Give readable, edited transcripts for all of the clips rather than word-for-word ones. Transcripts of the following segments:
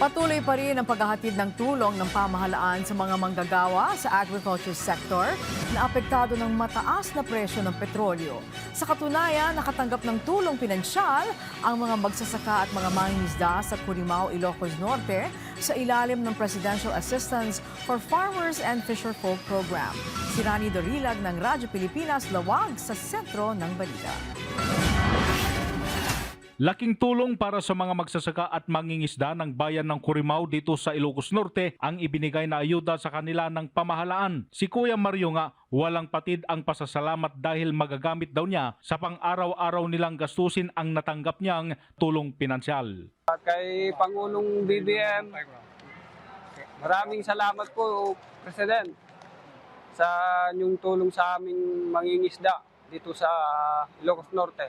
Patuloy pa rin ang paghahatid ng tulong ng pamahalaan sa mga manggagawa sa agriculture sector na apektado ng mataas na presyo ng petrolyo. Sa katunayan, nakatanggap ng tulong pinansyal ang mga magsasaka at mga mangingisda sa Curimaao, Ilocos Norte sa ilalim ng Presidential Assistance for Farmers and Fisherfolk Program. Si Rani Dorilag ng Radyo Pilipinas lawag sa sentro ng balita. Laking tulong para sa mga magsasaka at mangingisda ng bayan ng Curimaao dito sa Ilocos Norte ang ibinigay na ayuda sa kanila ng pamahalaan. Si Kuya Mario nga walang patid ang pasasalamat dahil magagamit daw niya sa pang-araw-araw nilang gastusin ang natanggap niyang tulong pinansyal. Kay Pangulong BBM, maraming salamat po, President, sa inyong tulong sa aming mangingisda dito sa Ilocos Norte,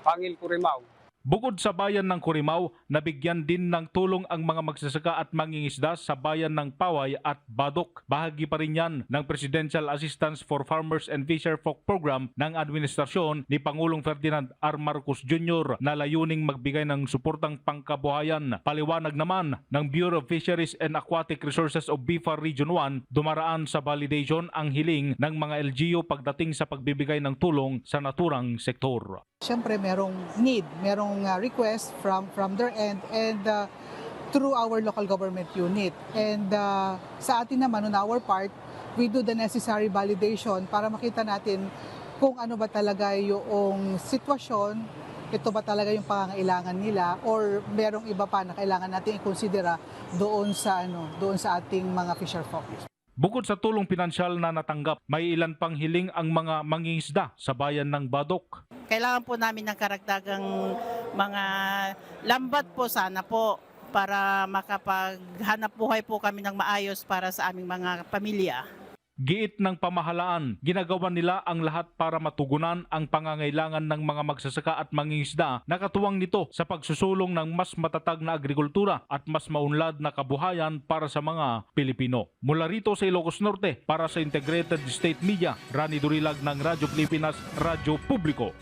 Pangil Curimaao. Bukod sa bayan ng Curimaao, nabigyan din ng tulong ang mga magsasaka at mangingisda sa bayan ng Paway at Badok. Bahagi pa rin yan ng Presidential Assistance for Farmers and Fisherfolk Program ng administrasyon ni Pangulong Ferdinand R. Marcos Jr. na layuning magbigay ng suportang pangkabuhayan. Paliwanag naman ng Bureau of Fisheries and Aquatic Resources of BIFAR Region 1, dumaraan sa validation ang hiling ng mga LGU pagdating sa pagbibigay ng tulong sa naturang sektor. Siyempre merong need, merong request from their end and through our local government unit. And sa atin naman, on our part, we do the necessary validation para makita natin kung ano ba talaga yung sitwasyon, ito ba talaga yung pangangailangan nila or merong iba pa na kailangan natin i-considera doon sa ating mga fisherfolk. Bukod sa tulong pinansyal na natanggap, may ilan pang hiling ang mga mangingisda sa bayan ng Badok. Kailangan po namin ng karagdagang mga lambat po sana po para makapaghanap buhay po kami ng maayos para sa aming mga pamilya. Giit ng pamahalaan, ginagawa nila ang lahat para matugunan ang pangangailangan ng mga magsasaka at mangingisda na katuwang nito sa pagsusulong ng mas matatag na agrikultura at mas maunlad na kabuhayan para sa mga Pilipino. Mula rito sa Ilocos Norte, para sa Integrated State Media, Rani Dorilag ng Radyo Pilipinas, Radyo Publiko.